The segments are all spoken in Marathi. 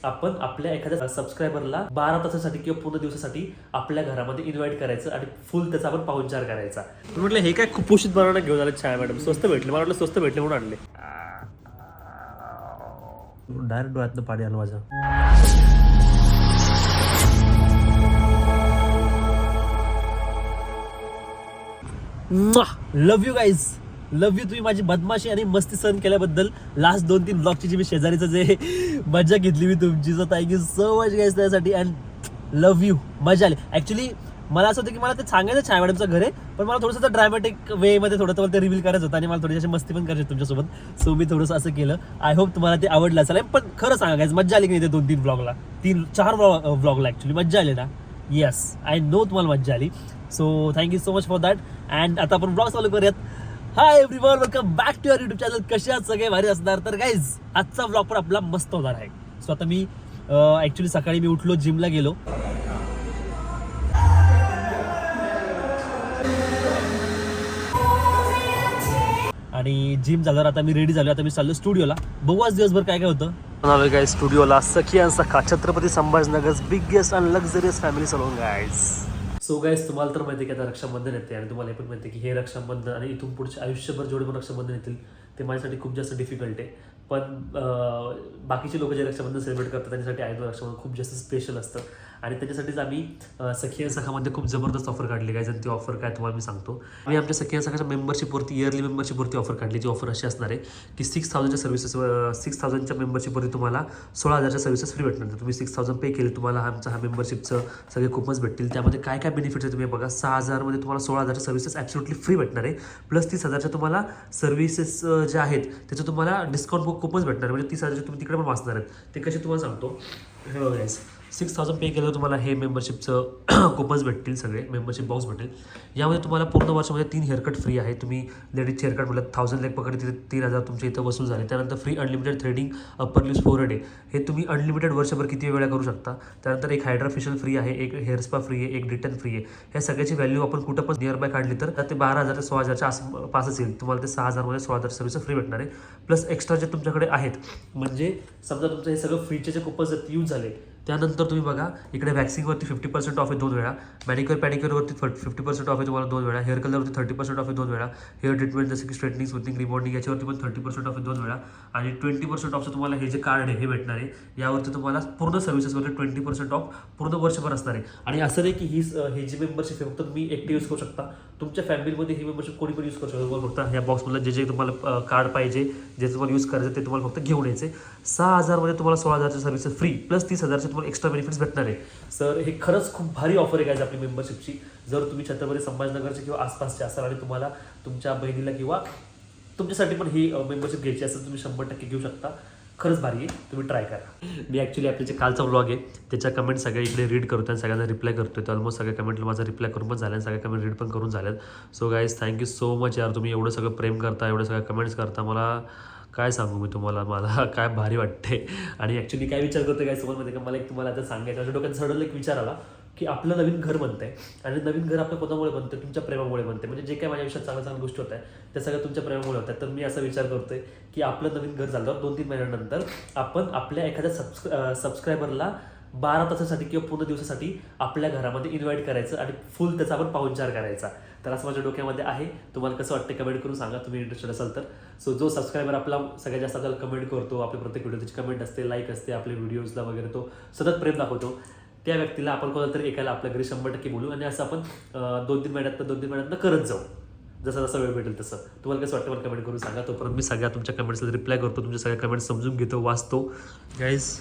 आपण आपल्या एखाद्या सबस्क्रायबरला 12 तासासाठी किंवा पूर्ण दिवसासाठी आपल्या घरामध्ये इन्व्हाइट करायचं आणि फुल त्याचा आपण पाहुणचार करायचा. म्हटलं हे काय कुपोषित बनवणं घेऊन आले छाया मॅडम, स्वस्त भेटले, मला वाटलं स्वस्त भेटले म्हणून आणले. डायरेक्ट डोळ्यातनं पाणी आलं माझ्या. Love you guys, love you. तुम्ही माझी बदमाशी आणि मस्ती सहन केल्याबद्दल. लास्ट 2-3 ब्लॉगची जी मी शेजारीचं जे मजा घेतली मी तुमची, so thank you so much guys त्यासाठी. And love you. मजा आली. ॲक्च्युली मला असं होतं की मला ते सांगायचं छाया मॅडमचं घर आहे, पण मला थोडंसं ड्रामॅटिक वेमध्ये थोडं ते रिव्हील करायचं होतं आणि मला थोडीशी मस्ती पण करायची तुमच्यासोबत. सो मी थोडंसं असं केलं. आय होप तुम्हाला ते आवडलं असेल. पण खरं सांगा गाईज, मजा आली की नाही ते 2-3 ब्लॉगला, 3-4 ब्लॉगला ॲक्च्युली मजा आली ना. येस, आय नो तुम्हाला मजा आली. So thank you so much for that. And आता आपण ब्लॉग चालू करूयात. Hi everyone, welcome back to your YouTube channel. कसे आहात सगळे? भारी असणार. तर गाईज आजचा ब्लॉग पण आपला मस्त होणार आहे. सो आता मी ॲक्च्युली सकाळी मी उठलो, जिमला गेलो. आणि जिम झाल्यावर आता मी रेडी झालो. आता मी चाललो स्टुडिओला. बघू आज दिवसभर काय काय होतं. काय स्टुडिओला सखी आणि Sakha, Chhatrapati Sambhajinagar biggest and luxurious family salon guys. So guys, तुम्हाला तर माहिती आहे की आता रक्षाबंधन येते आणि तुम्हाला हे पण माहिती आहे की हे रक्षाबंधन आणि इथून पुढचे आयुष्यभर जेवढे पण रक्षाबंधन येतील ते माझ्यासाठी खूप जास्त डिफिकल्ट आहे. पण बाकीचे लोक जे रक्षाबंधन सेलिब्रेट करतात त्यांच्यासाठी आयतं रक्षाबंधन खूप जास्त स्पेशल असतं. आणि त्याच्यासाठीच आम्ही सखी आणि सखामध्ये खूप जबरदस्त ऑफर काढली. काय ती ऑफर काय तुम्हाला मी सांगतो. मी आमच्या सखी आणि सखाच्या मेंबरशिपवरती, इयरली मेंबरशिपवरती ऑफर काढली. जी ऑफर अशी असणार आहे की 6,000च्या सर्व्हिसेस, 6,000च्या मेंबरशिपवरती तुम्हाला 16,000च्या सर्व्हिसेस फ्री भेटणार. तुम्ही 6,000 पे केले, तुम्हाला हा मेंबरशिपचं सगळे कूपन्स भेटतील. त्यामध्ये काय काय बेनिफिट्स आहे तुम्ही बघा. 6,000मध्ये तुम्हाला 16,000च्या सर्व्हिसेस ॲब्सोल्युटली फ्री भेटणार आहे. प्लस 30,000च्या तुम्हाला सर्व्हिसेस ज्या आहेत त्याचं तुम्हाला डिस्काउंट कूपन्स भेटणार आहे. म्हणजे 30,000चे तुम्ही तिकडे पण वाचणार आहेत. ते कसे तुम्हाला सांगतो. हे बघा गाईस, 6,000 पे केलं तुम्हाला हे मेंबरशिपचं कूपन्स भेटतील, सगळे मेंबरशिप बॉक्स भेटेल. यामध्ये तुम्हाला पूर्ण वर्षामध्ये 3 हेअरकट फ्री आहे. तुम्ही लेडीजचे हेअरकट म्हटलं 1,000 लेक पकडले तिथे 3,000 तुमच्या इथं वसूल झाले. त्यानंतर free unlimited threading upper lips forehead आहे. हे तुम्ही अनलिमिटेड वर्षभर किती वेळा करू शकता. त्यानंतर एक हायड्रा फेशियल फ्री आहे, एक हेअर स्पा फ्री आहे, एक डिटन फ्री आहे. ह्या सगळ्याची व्हॅल्यू आपण कुठं पण नियर बाय काढली तर ते 12,000 16,000च्या आसपास येईल. तुम्हाला ते 6,000मध्ये 16,000 सर्व्हिस फ्री भेटणार आहे. प्लस एक्स्ट्रा जे तुमच्याकडे आहेत, म्हणजे समजा तुमचं हे सगळं फ्रीचे जे कूपन्स यूज झाले, त्यानंतर तुम्ही बघा इकडे वॅक्सिंगवरती 50% ऑफ आहे 2 वेळा, मॅनिक्युअर पॅडिक्युअरवरती 50% ऑफ आहे तुम्हाला 2 वेळा, हेअर कलरवरती 30% ऑफ आहे 2 वेळा, हेअर ट्रीटमेंट जसं की स्ट्रेटनिंग, स्मूथनिंग, रिबॉन्डिंग याच्यावरती पण 30% ऑफ आहे 2 वेळा. आणि 20% ऑफचं तुम्हाला हे जे कार्ड आहे हे भेटणार आहे. यावरती तुम्हाला पूर्ण सर्व्हिसेसवरती 20% ऑफ पूर्ण वर्षभर असणार आहे. आणि असं नाही की ही जी मेंबरशिप आहे फक्त तुम्ही एकटे यूज करू शकता. तुमच्या फॅमिलीमध्ये ही मेंबरशिप कोणी पण यूज करू शकतो. तुम्हाला फक्त ह्या बॉक्समधलं जे तुम्हाला कार्ड पाहिजे, जे तुम्हाला यूज करायचं ते तुम्हाला फक्त घेऊन यायचे. 6,000मध्ये तुम्हाला 16,000च्या सर्व्हिसेस फ्री, प्लस 30,000चे तुम्हाला एक्स्ट्रा बेनिफिट्स भेटणार आहे. सर हे खरंच खूप भारी ऑफर आहे गाईज आपली मेंबरशिपची. जर तुम्ही छत्रपती संभाजीनगरचे किंवा आसपासचे असाल आणि तुम्हाला तुमच्या बहिणीला किंवा तुमच्यासाठी पण ही मेंबरशिप घ्यायची असेल, तुम्ही 100% घेऊ शकता. खरंच भारी आहे, तुम्ही ट्राय करा. मी ॲक्च्युली आपले जे कालचा व्लॉग आहे त्याच्या कमेंट सगळ्या इकडे रीड करतो आणि सगळ्यांना रिप्लाय करतो. तर ऑलमोस्ट सगळ्या कमेंटला माझा रिप्लाय करून पण झाला आणि सगळ्या कमेंट रीड पण करून झाल्यात. So guys thank you so much यार, तुम्ही एवढं सगळं प्रेम करता, एवढं सगळ्या कमेंट्स करता. मला काय सांगू मी तुम्हाला, मला काय भारी वाटते. आणि ॲक्च्युली काय विचार करतो काय समजमध्ये का, मला एक तुम्हाला आता सांगायचं माझ्या डोक्यात सडनली एक विचार आला की आपलं नवीन घर बनतं आहे आणि नवीन घर आपल्या कोणामुळे बनतं, तुमच्या प्रेमामुळे बनते. म्हणजे जे काय माझ्या आयुष्यात चांगल्या चांगल्या गोष्टी होत आहेत त्या सगळ्या तुमच्या प्रेमामुळे होत आहेत. तर मी असा विचार करतोय की आपलं नवीन घर झाल्यावर 2-3 महिन्यानंतर आपण आपल्या एखाद्या सबस्क्रायबरला 12 तासासाठी किंवा पूर्ण दिवसासाठी आपल्या घरामध्ये इन्व्हाइट करायचं आणि फुल त्याचा आपण पाहुणचार करायचा. तर असं माझ्या डोक्यामध्ये आहे. तुम्हाला कसं वाटतं कमेंट करून सांगा तुम्ही इंटरेस्टेड असाल तर. सो जो सबस्क्रायबर आपला सगळ्यात जास्त आपल्याला कमेंट करतो, आपल्या प्रत्येक व्हिडिओ त्याची कमेंट असते, लाईक असते, आपल्या व्हिडिओजला वगैरे तो सतत प्रेम दाखवतो, त्या व्यक्तीला आपण कोणाला तरी एकाला आपल्या घरी 100% बोलू आणि असं आपण 2-3 महिन्यात करत जाऊ. जसा जसा वेळ भेटेल तसं. तुम्हाला कसं वाटतं मला कमेंट करून सांगा. तोपर्यंत मी सगळ्या तुमच्या कमेंट्सला रिप्लाय करतो, तुमच्या सगळ्या कमेंट्स समजून घेतो, वाचतो. गाईज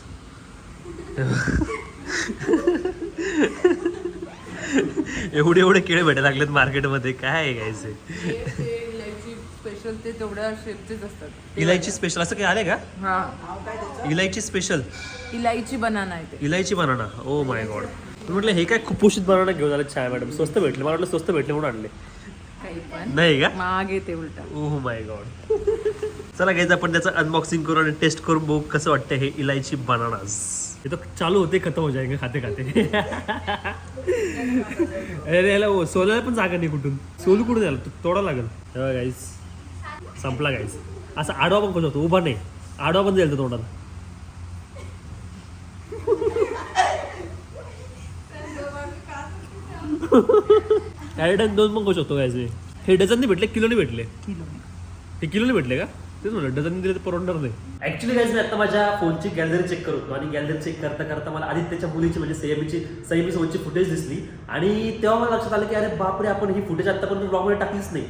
एवढे केळे भेटायला लागलेत मार्केटमध्ये, काय आहे गाईज? इलायची स्पेशल ते तेवढ्या शेपचेच असतात. इलायची स्पेशल असं काही आले का? हा, इलायची स्पेशल इलायची बनाना आहे ते. इलायची बनाना. Oh my God. म्हटलं हे काय कुपोषित बनाना घेऊन आले छाया मॅडम, स्वस्त भेटले, मला वाटलं स्वस्त भेटले म्हणून आणले. नाही पण नाही का माग येते उलटा. Oh my God. चला गाईज आपण त्याचं अनबॉक्सिंग करू आणि टेस्ट करून बघू कसं वाटतं हे इलायची बनानास. हे तो चालू होते खतम हो जाएंगे खाते खाते. अरे याला सोलायला पण जागा नाही कुठून. सोलू कुठून याला तोडा लागेल. तेव्हा गाईज संपला गाईज. असं आडवा पण करू शकतो, उभा नाही, आडवा पण जाईल तो तोंडाला. डझन दोन पण करू शकतो गाईज. हे डझनने भेटले किलोने भेटले. हे किलोने भेटले का? तेच म्हणलं डझन दिले तर परवडणार नाही. ऍक्च्युली गाईज मी आता माझ्या फोनची गॅलरी चेक करत होतो आणि गॅलरी चेक करता करता मला आदित्यच्या मुलीची म्हणजे सैमी सोबतची फुटेज दिसली आणि तेव्हा मला लक्षात आलं की अरे बापरे, आपण ही फुटेज आतापर्यंत ब्लॉगमध्ये टाकलीच नाही.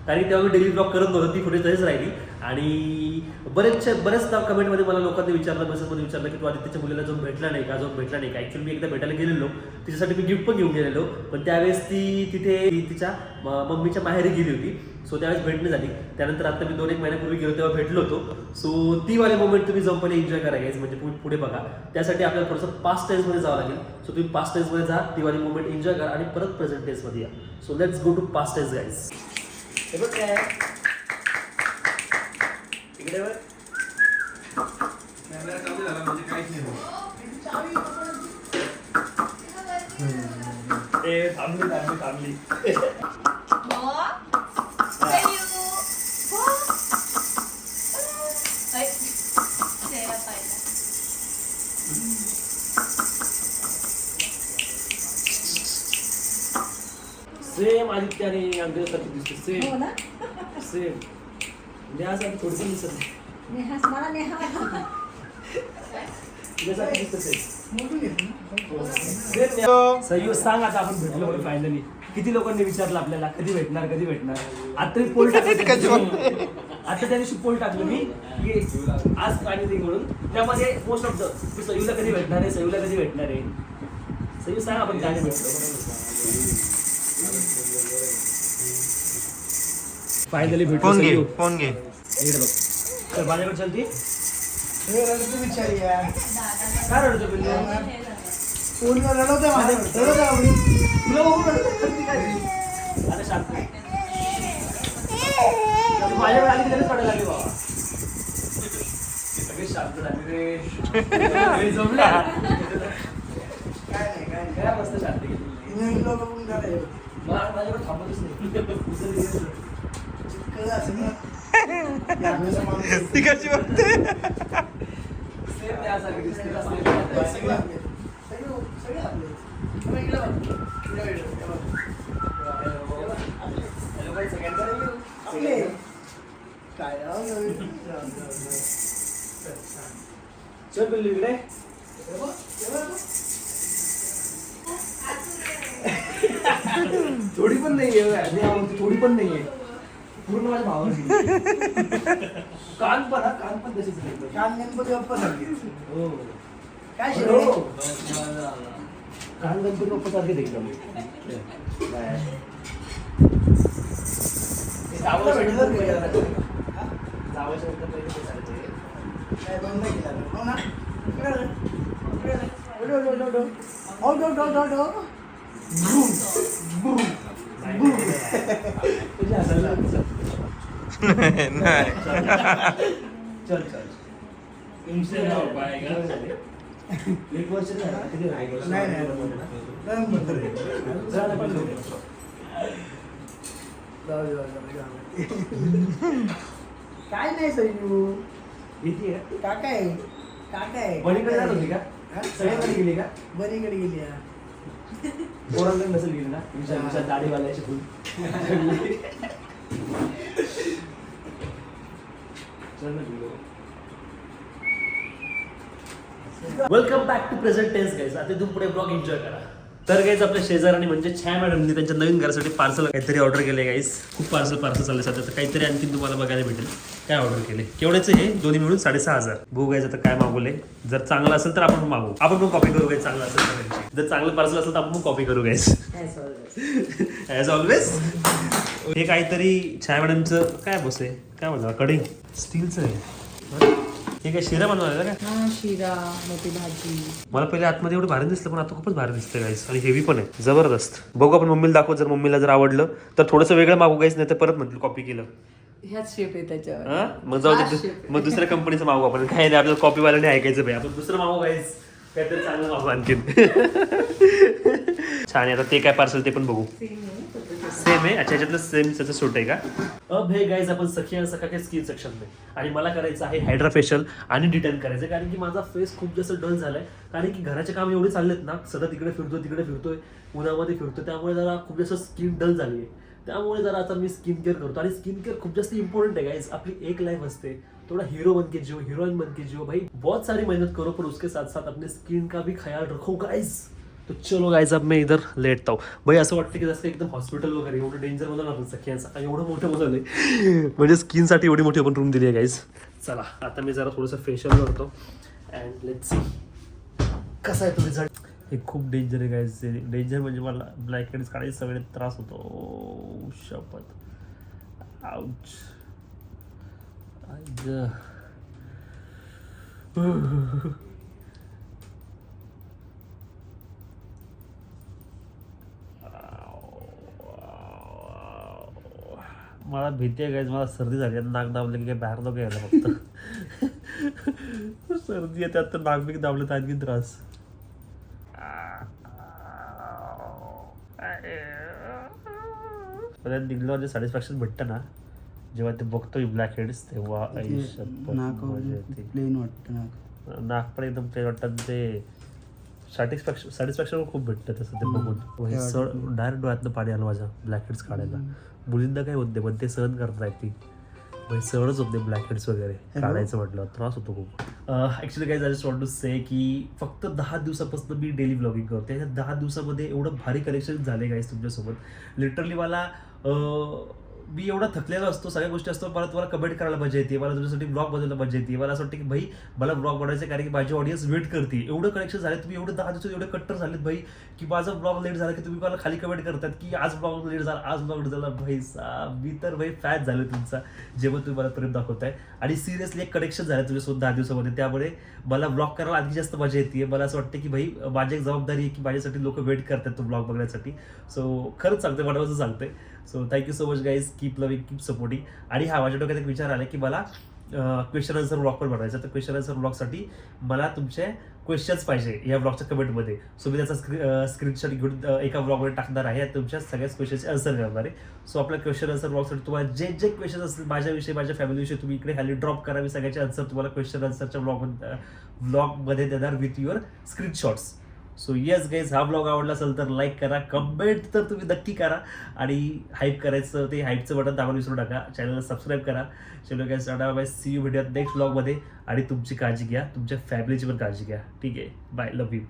कारण तेव्हा मी डेली ब्लॉग करत नव्हतो, ती फुटेज तशीच राहिली. आणि बरेचदा कमेंटमध्ये मला लोकांनी विचारलं, मेसेजमध्ये विचारलं की तू आदित्यच्या मुलीला जाऊन भेटला नाही का, जाऊन भेटला नाही का. ऍक्च्युली मी एकदा भेटायला गेलेलो, तिच्यासाठी मी गिफ्ट पण घेऊन गेलेलो, पण त्यावेळेस ती तिथे तिच्या मम्मीच्या माहेरी गेली होती. सो त्यावेळेस भेटणी झाली. त्यानंतर आता मी 2-1 महिन्यापूर्वी गेलो तेव्हा भेटलो होतो. सो ती वाले मोमेंट तुम्ही जाऊन पहिले एन्जॉय करा गाईज, म्हणजे पुढे बघा. त्यासाठी आपल्याला थोडंसं पास्ट टेन्समध्ये जावं लागेल. सो तुम्ही पास्ट टेन्समध्ये जा, ती वाली मोमेंट एन्जॉय करा आणि परत प्रेझेंट टेन्समध्ये या. So let's go to past tense guys. काय इकडे थांबली. सेम आदित्य आणि अंकलसारखी दिसते. सेम सेम नेहासारखी थोडीशी दिसत नाही. सय्यू सांग आता आपण भेटलो पण फायनली. किती लोकांनी विचारलं आपल्याला कधी भेटणार कधी भेटणार. आता पोल टाकलं, आता त्या दिवशी पोल टाकलं मी की आज पाणी दे म्हणून. त्यामध्ये मोस्ट ऑफ द सय्यूला कधी भेटणार आहे, सय्यूला कधी भेटणार आहे. सय्यू सांग आपण काय भेटलो. फायनली भेटलो. फोन घे इकडे बघ. तर माझ्याकडे चलती काय रडतो पिल्लू? अरे शांत. माझ्याकडे आली की लगेच पडायला लागली बाबा. सगळे शांत झाले रे. जमल्या काय मस्त शांत गेली. माझ्याकडे थांबतच नाही. ती कशी बघते. चल पिल्लू इकडे. थोडी पण नाहीये, थोडी पण नाहीये. पूर्ण माझ्या भावाला कान पण तशीच कान गणपती बाप्पा सारखे. हो काय कान गणपती बाप्पा सारखे एकदम. चल चल तुमसे ना हो पाएगा. एक वर्ष किती राहिलं. काय नाही सय्यू. किती काका आहे बनीकडे जात होती का? सगळ्याकडे गेली का? बनीकडे गेली. पोरांकडे नसेल गेली ना. विचार दाढी वालायची full. Welcome back to present tense guys. आता तुम्ही पुढे ब्लॉग एन्जॉय करा. तर गाईज आपल्या शेजारांनी म्हणजे छाया मॅडमनी त्यांच्या नवीन घरासाठी पार्सल काहीतरी ऑर्डर केले गाईज. खूप पार्सल चालले सध्या. तर काहीतरी आणखी तुम्हाला बघायला भेटेल. काय ऑर्डर केले, केवढ्याचं हे दोन्ही मिळून 6,500. बघू गाईज आता काय मागवले. जर चांगलं असेल तर आपण मागू, आपण पण कॉपी करू गाईज. चांगलं असेल तर, जर चांगलं पार्सल असेल तर आपण पण कॉपी करू गाईज ॲज ऑलवेज. हे काहीतरी छाया मॅडमचं काय बस आहे, काय म्हणतात, कडिंग स्टीलचं आहे. हे काय शिरा बनवायला का? हा शिरा मोठी भाजी. मला पहिले आतमध्ये एवढं भारी दिसलं पण आता खूपच भारी दिसतंय गाईस आणि हेवी पण आहे जबरदस्त. बघू आपण मम्मीला दाखवू, जर मम्मीला जर आवडलं तर थोडंसं वेगळं मागू गाईस, नाही तर परत म्हणतील कॉपी केलं. ह्याच शेप आहे त्याच्यावर. हा मग जाऊ हाच दे, shape आहे. मग दुसऱ्या कंपनीचं मागू आपण. काय नाही आपल्याला कॉपीवाल्याने ऐकायचं भाई, आपण दुसरं मागू गाईस, काहीतरी चांगलं मागू आणखीन. छान आहे. आता ते काय पार्सल ते पण बघू. सेम आहे. अच्छा याच्यातलं सेम त्याचं सूट आहे का? अब हे गाईज आपण सखी आणि सखा स्किन सेक्शन मध्ये, आणि मला करायचं आहे हायड्रा फेशियल आणि डिटेन करायचं, कारण की माझा फेस खूप जास्त डल झालाय. कारण की घराचे काम एवढे चाललेत ना, सतत इकडे फिरतोय तिकडे फिरतोय, उन्हामध्ये फिरतोय, त्यामुळे जरा खूप जास्त स्किन डल झाली आहे. त्यामुळे जरा आता मी स्किन केअर करतो, आणि स्किन केअर खूप जास्त इंपॉर्टंट है गाइस. अपनी एक लाइफ असते, थोड़ा हीरो बन के जियो, हीरोइन बन के जियो भाई. बहुत सारी मेहनत करो पर उसके साथ साथ अपने स्किन का भी ख्याल रखो गाइस. तो चलो गाइस, अब मैं इधर लेटता हूँ भाई. असं वाटतं की जसं एकदम हॉस्पिटल वगैरे एवढं डेंजर बनवलं आपण सख्यांचा, एवढं मोठं बनवलंय म्हणजे स्किनसाठी एवढी मोठी आपण रूम दिली आहे गाइस. चला आता मी जरा थोडंसं फेशियल करतो अँड लेट्स सी कसा आहे तो रिझल्ट. हे खूप डेंजर आहे गाइस. डेंजर म्हणजे मला ब्लॅक हेड्स काढायचा सगळे त्रास होतो. शपथ. आउच. मला भीती आहे गाइस, मला सर्दी झाली आहे. नाक दाबलं की काय बाहेर नको यायला फक्त. सर्दी आहे त्यात तर नाक बीक दाबलं तर आणखी त्रास. निघलं जे सॅटिस्फॅक्शन भेटतं ना जेव्हा ते बघतोय ब्लॅक हेड्स, तेव्हा प्लेन वाटतं नाक. नाक पण एकदम प्लेन वाटतं. ते सॅटिस्फॅक्शन खूप भेटतं तसं ते बघून. डायरेक्ट डोळ्यातनं पाणी आलं माझ्या ब्लॅक हेड्स काढायला. मुलींना काय होते पण ते सहन करत ती सहनच होते ब्लॅक हेड्स वगैरे काढायचं म्हटलं त्रास होतो खूप. ॲक्च्युली काय जस्ट वॉन्ट टू से की फक्त 10 दिवसापासून मी डेली ब्लॉगिंग करते. त्या 10 दिवसामध्ये एवढं भारी कनेक्शन झाले गाईस तुमच्यासोबत. लिटरली मला मी एवढा थकलेला असतो, सगळ्या गोष्टी असतो, मला तुम्हाला कमेंट करायला मजा येते, मला तुझ्यासाठी ब्लॉग बनवायला मजा येते. मला असं वाटतं की भाई मला ब्लॉग बनवायचं कारण की माझी ऑडियन्स वेट करते. एवढं कनेक्शन झाले, तुम्ही एवढे 10 दिवसात एवढे कट्टर झालेत भाई की माझा ब्लॉग लेट झाला की तुम्ही मला खाली कमेंट करतात की आज ब्लॉग लेट झाला, आज ब्लॉग झाला. भाई मी तर भाई फॅन झालो तुमचा, जेव्हा तुम्ही मला प्रेम दाखवताय. आणि सिरियसली एक कनेक्शन झालं तुझ्यासोबत 10 दिवसामध्ये, त्यामुळे मला ब्लॉग करायला आणखी जास्त मजा येते. मला असं वाटतं की भाई माझी एक जबाबदारी आहे की माझ्यासाठी लोक वेट करतात तो ब्लॉग बघण्यासाठी. सो खरंच सांगते, मनापासून सांगते. So thank you so much guys, keep loving, keep supporting. आणि हा माझ्या डोक्यात एक विचार आला की मला क्वेश्चन आन्सर ब्लॉग पण बनवायचा. तर क्वेश्चन आन्सर ब्लॉगसाठी मला तुमचे क्वेश्चन्स पाहिजे या ब्लॉगच्या कमेंटमध्ये. सो मी त्याचा स्क्रीनशॉट घेऊन एका ब्लॉगमध्ये टाकणार आहे, तुमच्या सगळ्याच क्वेश्चनचे आन्सर करणार आहे. सो आपल्या क्वेश्चन आन्सर ब्लॉगसाठी तुम्हाला जे जे क्वेश्चन असतील माझ्याविषयी, माझ्या फॅमिलीविषयी, तुम्ही इकडे खाली ड्रॉप करा. मी सगळ्याचे आन्सर तुम्हाला क्वेश्चन आन्सरच्या ब्लॉगमध्ये देणार with your screenshots. So yes guys, हा ब्लॉग आवडला असेल तर लाईक करा, कमेंट तर तुम्ही नक्की करा, आणि हाईप करायचं ते हाईपचं बटन दाबायला विसरू नका. चॅनलला सबस्क्राईब करा. चलो guys, tata bye, see you video next ब्लॉगमध्ये. आणि तुमची काळजी घ्या, तुमच्या फॅमिलीची पण काळजी घ्या. ठीक आहे, बाय, लव्ह यू.